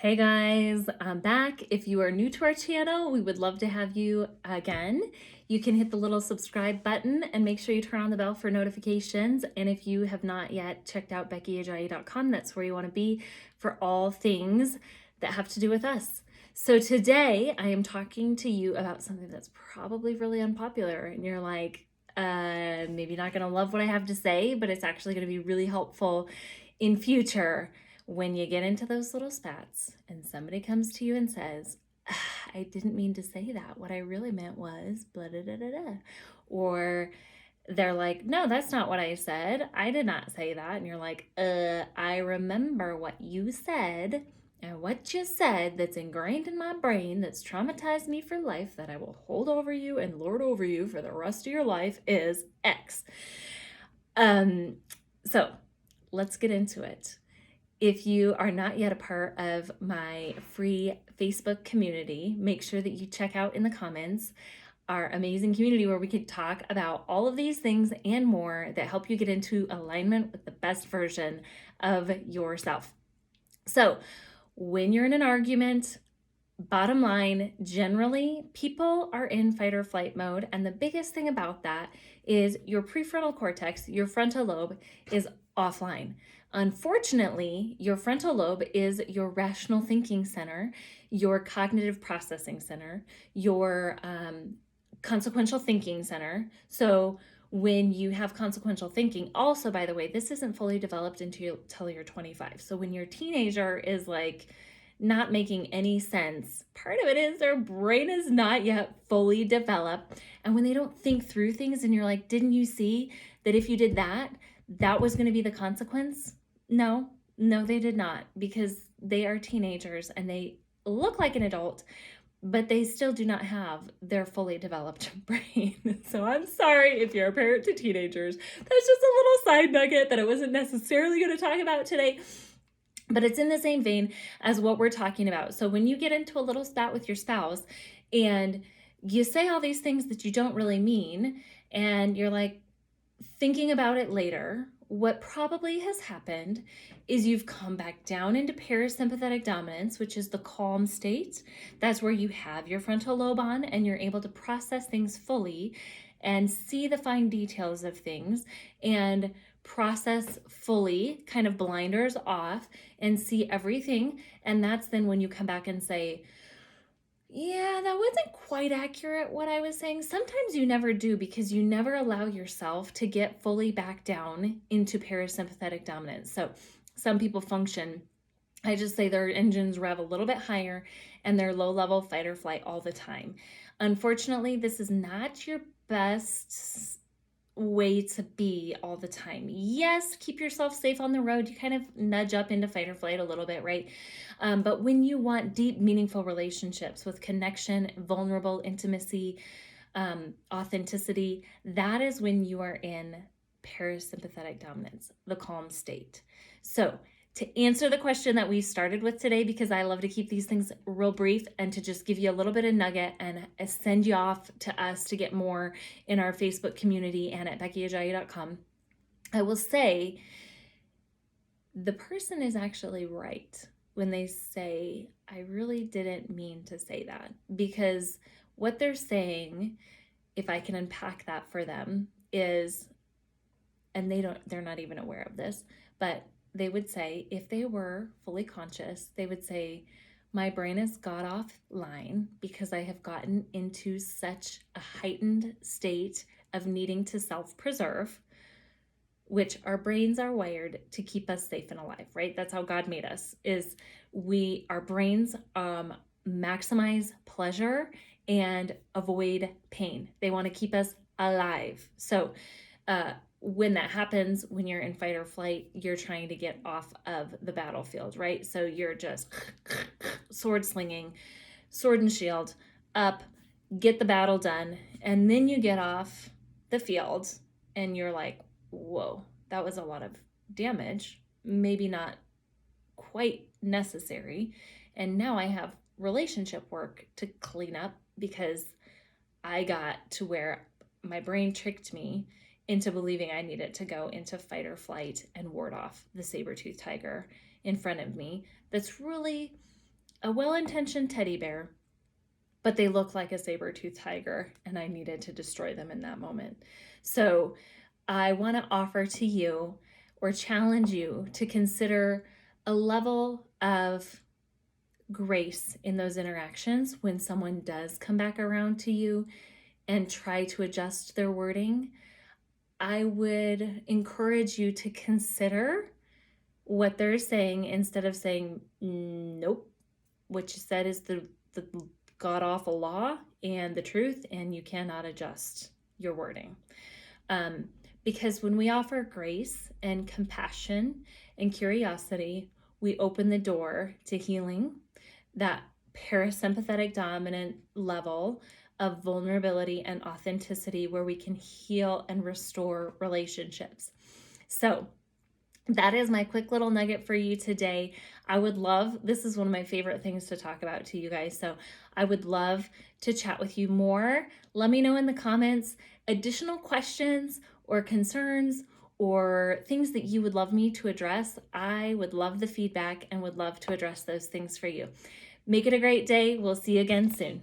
Hey guys, I'm back. If you are new to our channel, we would love to have you again. You can hit the little subscribe button and make sure you turn on the bell for notifications. And if you have not yet checked out beckyajayi.com, that's where you want to be for all things that have to do with us. So today I am talking to you about something that's probably really unpopular, and you're like, maybe not going to love what I have to say, but it's actually going to be really helpful in future. When you get into those little spats and somebody comes to you and says, I didn't mean to say that. What I really meant was blah, da, da, da, da. Or they're like, no, that's not what I said. I did not say that. And you're like, I remember what you said. And what you said that's ingrained in my brain, that's traumatized me for life, that I will hold over you and lord over you for the rest of your life is X. So let's get into it. If you are not yet a part of my free Facebook community, make sure that you check out in the comments our amazing community where we can talk about all of these things and more that help you get into alignment with the best version of yourself. So, when you're in an argument, bottom line, generally people are in fight or flight mode, and the biggest thing about that is your prefrontal cortex, your frontal lobe, is offline. Unfortunately, your frontal lobe is your rational thinking center, your cognitive processing center, your consequential thinking center. So when you have consequential thinking, also, by the way, this isn't fully developed until you're 25. So when your teenager is like not making any sense, part of it is their brain is not yet fully developed. And when they don't think through things and you're like, didn't you see that if you did that, that was going to be the consequence? No, they did not, because they are teenagers and they look like an adult, but they still do not have their fully developed brain. So I'm sorry if you're a parent to teenagers. That's just a little side nugget that I wasn't necessarily going to talk about today, but it's in the same vein as what we're talking about. So when you get into a little spat with your spouse and you say all these things that you don't really mean, and you're like thinking about it later, what probably has happened is you've come back down into parasympathetic dominance, which is the calm state. That's where you have your frontal lobe on and you're able to process things fully and see the fine details of things and process fully, kind of blinders off, and see everything. And that's then when you come back and say, yeah, that wasn't quite accurate what I was saying. Sometimes you never do, because you never allow yourself to get fully back down into parasympathetic dominance. So some people function, I just say their engines rev a little bit higher and they're low level fight or flight all the time. Unfortunately, this is not your best way to be all the time. Yes, keep yourself safe on the road. You kind of nudge up into fight or flight a little bit, right? But when you want deep, meaningful relationships with connection, vulnerable intimacy, authenticity, that is when you are in parasympathetic dominance, the calm state. So to answer the question that we started with today, because I love to keep these things real brief and to just give you a little bit of nugget and send you off to us to get more in our Facebook community and at beckyajayi.com, I will say the person is actually right when they say, I really didn't mean to say that, because what they're saying, if I can unpack that for them, is, and they're not even aware of this, but they would say, if they were fully conscious, they would say, my brain has got offline because I have gotten into such a heightened state of needing to self-preserve, which our brains are wired to keep us safe and alive, right? That's how God made us, is our brains maximize pleasure and avoid pain. They want to keep us alive. So when that happens, when you're in fight or flight, you're trying to get off of the battlefield, right? So you're just sword slinging, sword and shield up, get the battle done, and then you get off the field and you're like, whoa, that was a lot of damage, maybe not quite necessary. And now I have relationship work to clean up, because I got to where my brain tricked me into believing I needed to go into fight or flight and ward off the saber-toothed tiger in front of me that's really a well-intentioned teddy bear, but they look like a saber-toothed tiger, and I needed to destroy them in that moment. So I want to offer to you or challenge you to consider a level of grace in those interactions when someone does come back around to you and try to adjust their wording. I would encourage you to consider what they're saying instead of saying nope, what you said is the god awful law and the truth, and you cannot adjust your wording. Because when we offer grace and compassion and curiosity, we open the door to healing, that parasympathetic dominant level of vulnerability and authenticity where we can heal and restore relationships. So that is my quick little nugget for you today. I would love, this is one of my favorite things to talk about to you guys. So I would love to chat with you more. Let me know in the comments additional questions or concerns or things that you would love me to address. I would love the feedback and would love to address those things for you. Make it a great day. We'll see you again soon.